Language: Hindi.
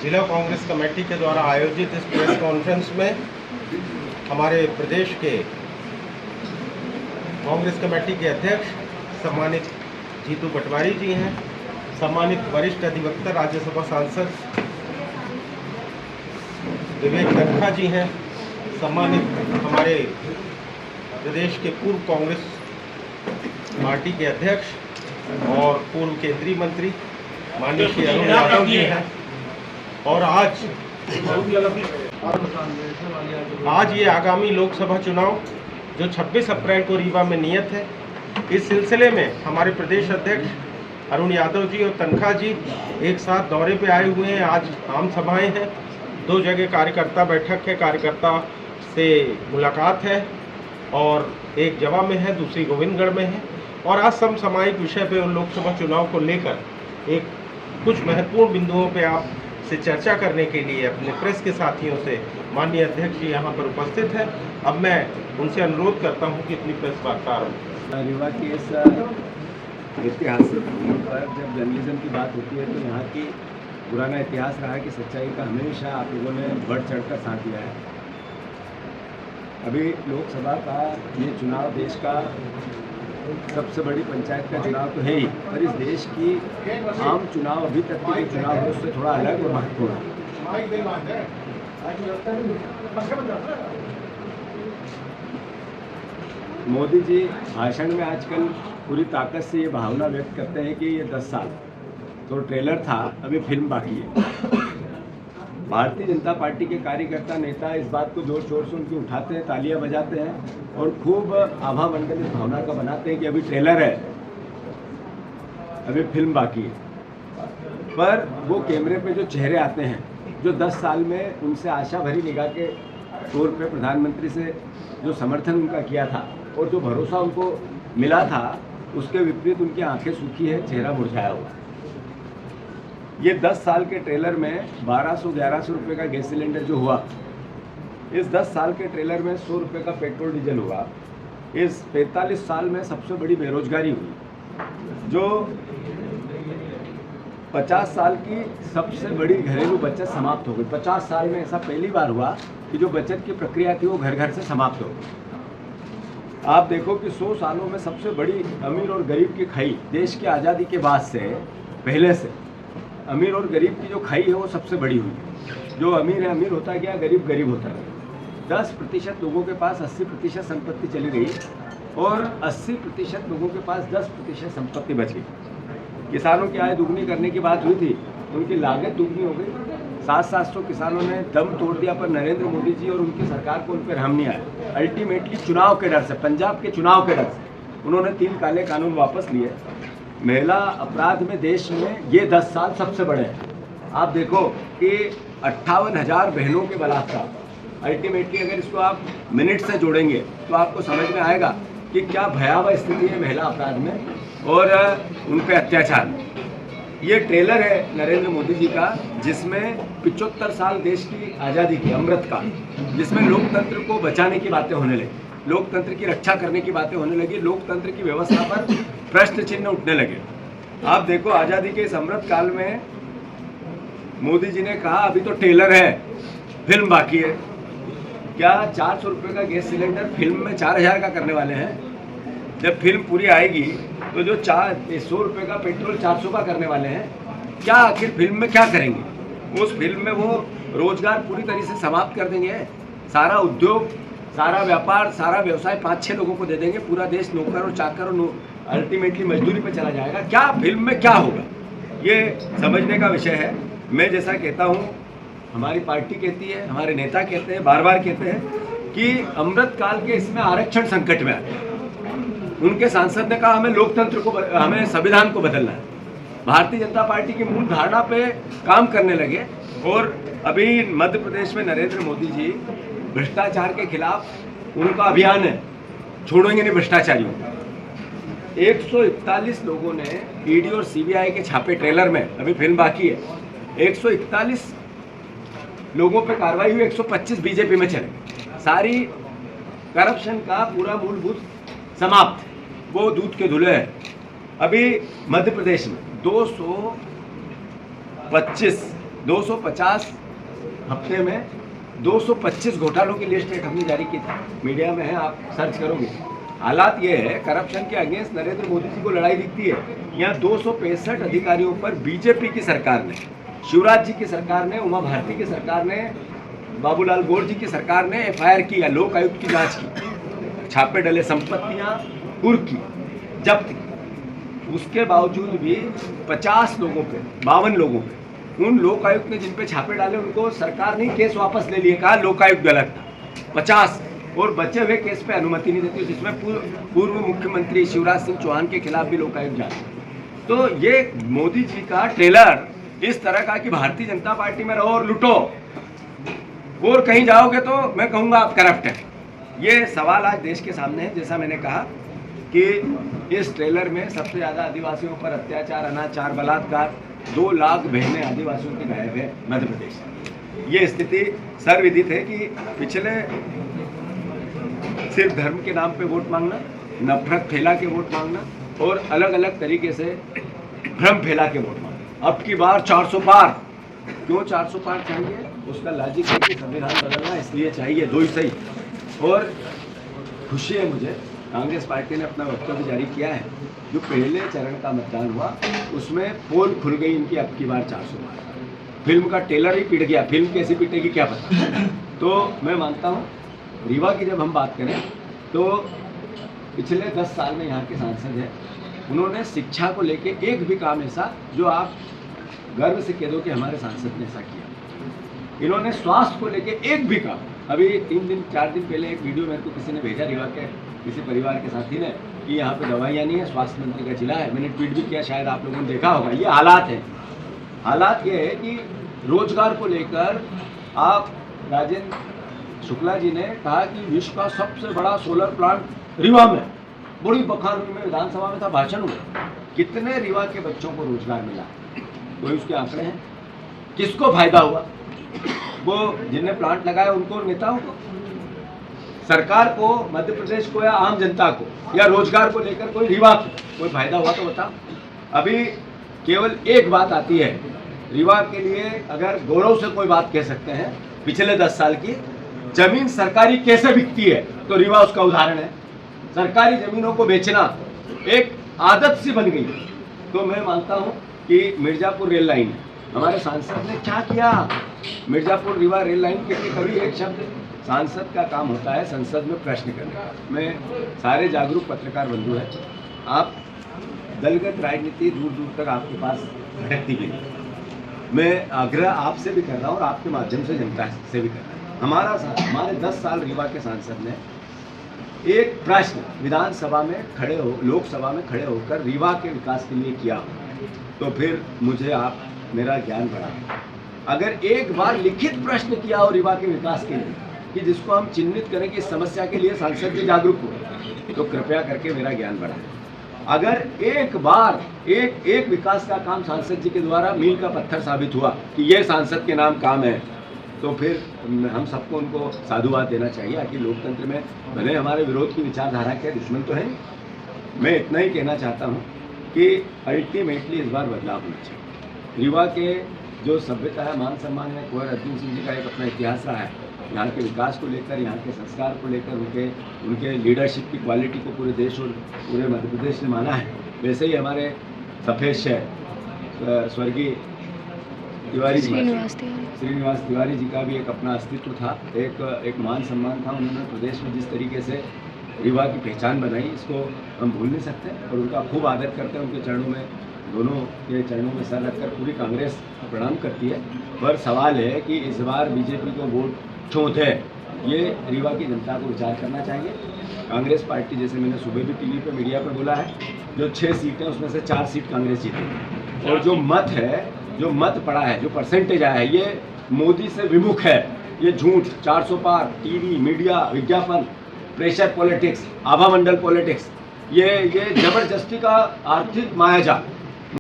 जिला कांग्रेस कमेटी के द्वारा आयोजित इस प्रेस कॉन्फ्रेंस में हमारे प्रदेश के कांग्रेस कमेटी के अध्यक्ष सम्मानित जीतू पटवारी जी हैं, सम्मानित वरिष्ठ अधिवक्ता राज्यसभा सांसद विवेक तनखा जी हैं, सम्मानित हमारे प्रदेश के पूर्व कांग्रेस पार्टी के अध्यक्ष और पूर्व केंद्रीय मंत्री माननीय श्री अरुण यादव जी हैं। और आज ये आगामी लोकसभा चुनाव जो 26 अप्रैल को रीवा में नियत है, इस सिलसिले में हमारे प्रदेश अध्यक्ष अरुण यादव जी और तनखा जी एक साथ दौरे पे आए हुए हैं। आज आम सभाएं हैं, 2 जगह कार्यकर्ता बैठक है, कार्यकर्ता से मुलाकात है और एक जवा में है, दूसरी गोविंदगढ़ में है। और आज समसामयिक विषय पे उन लोकसभा चुनाव को लेकर एक कुछ महत्वपूर्ण बिंदुओं पे आप से चर्चा करने के लिए अपने प्रेस के साथियों से माननीय अध्यक्ष जी यहाँ पर उपस्थित हैं। अब मैं उनसे अनुरोध करता हूँ कि अपनी प्रेस वार्ता रीवा की इस ऐतिहासिक भूमि पर जब जर्नलिज्म की बात होती है तो यहाँ की पुराना इतिहास रहा है कि सच्चाई का हमेशा आप लोगों ने बढ़ चढ़कर साथ दिया है। अभी लोकसभा का ये चुनाव देश का सबसे बड़ी पंचायत का चुनाव तो है ही, पर इस देश की आम चुनाव अभी तक के चुनाव है उससे थोड़ा अलग और महत्वपूर्ण है। मोदी जी भाषण में आजकल पूरी ताकत से ये भावना व्यक्त करते हैं कि ये 10 साल तो ट्रेलर था, अभी फिल्म बाकी है। भारतीय जनता पार्टी के कार्यकर्ता नेता इस बात को जोर शोर से उनकी उठाते हैं, तालियां बजाते हैं और खूब आभा मंडल इस भावना का बनाते हैं कि अभी ट्रेलर है, अभी फिल्म बाकी है। पर वो कैमरे पे जो चेहरे आते हैं, जो 10 साल में उनसे आशा भरी निगाह के तौर पे प्रधानमंत्री से जो समर्थन उनका किया था और जो भरोसा उनको मिला था, उसके विपरीत उनकी आंखें सूखी है, चेहरा मुरझाया हुआ। ये 10 साल के ट्रेलर में 1200-1100 रुपये का गैस सिलेंडर जो हुआ, इस 10 साल के ट्रेलर में 100 रुपये का पेट्रोल डीजल हुआ। इस 45 साल में सबसे बड़ी बेरोजगारी हुई। जो 50 साल की सबसे बड़ी घरेलू बचत समाप्त हो गई। 50 साल में ऐसा पहली बार हुआ कि जो बचत की प्रक्रिया थी वो घर घर से समाप्त हो गई। आप देखो कि 100 सालों में सबसे बड़ी अमीर और गरीब की खाई देश की आज़ादी के बाद से पहले से अमीर और गरीब की जो खाई है वो सबसे बड़ी हुई। जो अमीर है अमीर होता गया, गरीब गरीब होता गया। 10% लोगों के पास 80% संपत्ति चली गई और 80% लोगों के पास 10% संपत्ति बच गई। किसानों की आय दुगनी करने की बात हुई थी, उनकी लागत दुगनी हो गई। 700 किसानों ने दम तोड़ दिया, पर नरेंद्र मोदी जी और उनकी सरकार को उन पर रहम नहीं आया। अल्टीमेटली चुनाव के डर से, पंजाब के चुनाव के डर से उन्होंने 3 काले कानून वापस लिए। महिला अपराध में देश में ये 10 साल सबसे बड़े हैं। आप देखो कि 58,000 बहनों के बलात्कार। अल्टीमेटली अगर इसको आप मिनट से जोड़ेंगे तो आपको समझ में आएगा कि क्या भयावह स्थिति है महिला अपराध में और उन पर अत्याचार में। ये ट्रेलर है नरेंद्र मोदी जी का, जिसमें 75 साल देश की आज़ादी की अमृत काल, जिसमें लोकतंत्र को बचाने की बातें होने लगी, लोकतंत्र की रक्षा करने की बातें होने लगी, लोकतंत्र की व्यवस्था पर प्रश्न चिन्ह उठने लगे। आप देखो आज़ादी के इस अमृत काल में मोदी जी ने कहा अभी तो ट्रेलर है, फिल्म बाकी है। क्या 400 रुपये का गैस सिलेंडर फिल्म में 4000 का करने वाले हैं? जब फिल्म पूरी आएगी तो जो 100 रुपये का पेट्रोल 400 का करने वाले हैं, क्या आखिर फिल्म में क्या करेंगे? उस फिल्म में वो रोजगार पूरी तरह से समाप्त कर देंगे। सारा उद्योग, सारा व्यापार, सारा व्यवसाय 5-6 लोगों को दे देंगे। पूरा देश नौकर और चाकर और अल्टीमेटली मजदूरी पे चला जाएगा। क्या फिल्म में क्या होगा, ये समझने का विषय है। मैं जैसा कहता हूँ, हमारी पार्टी कहती है, हमारे नेता कहते हैं, बार बार कहते हैं कि अमृत काल के इसमें आरक्षण संकट में है। उनके सांसद ने कहा हमें लोकतंत्र को, हमें संविधान को बदलना है। भारतीय जनता पार्टी की मूल धारणा पे काम करने लगे। और अभी मध्य प्रदेश में नरेंद्र मोदी जी भ्रष्टाचार के खिलाफ उनका अभियान है, छोड़ेंगे नहीं भ्रष्टाचारियों को। 141 लोगों ने ईडी और सीबीआई के छापे ट्रेलर में, अभी फिल्म बाकी है, 141 लोगों पे कार्रवाई हुई, 125 बीजेपी में चले। सारी करप्शन का पूरा मूलभूत समाप्त, वो दूध के धुले है। अभी मध्य प्रदेश में 225 250 हफ्ते में 225 घोटालों की लिस्ट एक हमने जारी की थी, मीडिया में है, आप सर्च करोगे। हालात ये है, करप्शन के अगेंस्ट नरेंद्र मोदी जी को लड़ाई दिखती है। यहाँ 265 अधिकारियों पर बीजेपी की सरकार ने, शिवराज जी की सरकार ने, उमा भारती की सरकार ने, बाबूलाल गौर जी की सरकार ने FIR किया, लोक आयुक्त की जांच की, छापे डले, संपत्तियां कुर्क की, जब्त की। उसके बावजूद भी 50 लोगों पे, 52 लोगों पे, उन लोकायुक्त ने जिन पे छापे डाले उनको सरकार ने केस वापस ले लिए, कहा लोकायुक्त गलत था। 50 और बचे हुए केस पे अनुमति नहीं देती, जिसमें पूर्व मुख्यमंत्री शिवराज सिंह चौहान के खिलाफ भी लोकायुक्त जांच। तो ये मोदी जी का ट्रेलर इस तरह का कि भारतीय जनता पार्टी में रहो और लुटो, और कहीं जाओगे तो मैं कहूँगा आप करप्ट हैं। ये सवाल आज देश के सामने है। जैसा मैंने कहा कि इस ट्रेलर में सबसे ज़्यादा आदिवासियों पर अत्याचार, अनाचार, बलात्कार, 2 लाख बहनें आदिवासियों की गायब है मध्य प्रदेश। ये स्थिति सर्वविदित है कि पिछले सिर्फ धर्म के नाम पे वोट मांगना, नफरत फैला के वोट मांगना और अलग अलग तरीके से भ्रम फैला के वोट मांगना। अब की बार 400 पार। क्यों 400 पार चाहिए? उसका लॉजिक है कि संविधान बदलना इसलिए चाहिए, 2 ही सही। और खुशी है मुझे, कांग्रेस पार्टी ने अपना वक्तव्य जारी किया है। जो पहले चरण का मतदान हुआ उसमें पोल खुल गई इनकी, अब की बार 400 पार। फिल्म का ट्रेलर ही पिट गया, फिल्म कैसी पिटेगी क्या पता। तो मैं मानता हूँ रीवा की जब हम बात करें तो पिछले 10 साल में यहाँ के सांसद हैं, उन्होंने शिक्षा को लेके एक भी काम ऐसा जो आप गर्व से कह दो कि हमारे सांसद ने ऐसा किया। इन्होंने स्वास्थ्य को लेके एक भी काम, अभी 3 दिन 4 दिन पहले एक वीडियो मेरे को किसी ने भेजा, रीवा के किसी परिवार के साथी ने, कि यहाँ पे दवाइयाँ नहीं है, स्वास्थ्य मंत्री का जिला है। मैंने ट्वीट भी किया, शायद आप लोगों ने देखा होगा। ये हालात है। हालात ये है कि रोजगार को लेकर आप, राजेंद्र शुक्ला जी ने कहा कि विश्व का सबसे बड़ा सोलर प्लांट रीवा में, बड़ी बखान में विधानसभा में था, भाषण हुआ। कितने रीवा के बच्चों को रोजगार मिला? कोई उसके आंकड़े हैं? किसको फायदा हुआ? वो जिनने प्लांट लगाया उनको, नेताओं को, सरकार को, मध्य प्रदेश को, या आम जनता को, या रोजगार को लेकर कोई रीवा को कोई फायदा हुआ तो बताओ। अभी केवल एक बात आती है रीवा के लिए, अगर गौरव से कोई बात कह सकते हैं पिछले 10 साल की, जमीन सरकारी कैसे बिकती है, तो रीवा उसका उदाहरण है। सरकारी जमीनों को बेचना एक आदत सी बन गई। तो मैं मानता हूँ कि मिर्जापुर रेल लाइन, हमारे सांसद ने क्या किया? मिर्जापुर रीवा रेल लाइन के लिए कभी एक शब्द। सांसद का काम होता है संसद में प्रश्न करने का। मैं सारे जागरूक पत्रकार बंधु हैं, आप दलगत राजनीति दूर दूर तक आपके पास भटकती गई। मैं आग्रह आपसे भी कर रहा हूँ और आपके माध्यम से जनता से भी कर रहा हूँ। हमारे 10 साल रीवा के सांसद ने एक प्रश्न विधानसभा में खड़े हो, लोकसभा में खड़े होकर रीवा के विकास के लिए किया, तो फिर मुझे आप, मेरा ज्ञान बढ़ा। अगर एक बार लिखित प्रश्न किया हो रीवा के विकास के लिए, कि जिसको हम चिन्हित करें कि इस समस्या के लिए सांसद जी जागरूक हो, तो कृपया करके मेरा ज्ञान बढ़ा। अगर एक बार एक विकास का काम सांसद जी के द्वारा मील का पत्थर साबित हुआ कि ये सांसद के नाम काम है, तो फिर हम सबको उनको साधुवाद देना चाहिए। आखिर लोकतंत्र में भले हमारे विरोध की विचारधारा के दुश्मन तो है, मैं इतना ही कहना चाहता हूँ कि अल्टीमेटली इस बार बदलाव होना चाहिए। रीवा के जो सभ्यता है, मान सम्मान है, कुंवर अर्जुन सिंह जी का एक अपना इतिहास रहा है। यहाँ के विकास को लेकर, यहाँ के संस्कार को लेकर, उनके लीडरशिप की क्वालिटी को पूरे देश और पूरे मध्य प्रदेश ने माना है। वैसे ही हमारे सफ़ेद शहर स्वर्गीय श्रीनिवास तिवारी जी का भी एक अपना अस्तित्व था, एक मान सम्मान था। उन्होंने प्रदेश में जिस तरीके से रीवा की पहचान बनाई, इसको हम भूल नहीं सकते और उनका खूब आदर करते हैं। उनके चरणों में, दोनों के चरणों में सर रखकर पूरी कांग्रेस प्रणाम करती है। पर सवाल है कि इस बार बीजेपी को वोट छूत है, ये रीवा की जनता को विचार करना चाहिए। कांग्रेस पार्टी, जैसे मैंने सुबह भी टीवी पे, मीडिया पे बोला है, जो 6 सीटें उसमें से 4 सीट कांग्रेस जीती, और जो मत है, जो मत पड़ा है, जो परसेंटेज आया है, ये मोदी से विमुख है। ये झूठ, 400 पार, टीवी, मीडिया, विज्ञापन, प्रेशर पॉलिटिक्स, आभा मंडल पॉलिटिक्स, ये जबरदस्ती का आर्थिक मायाजाल,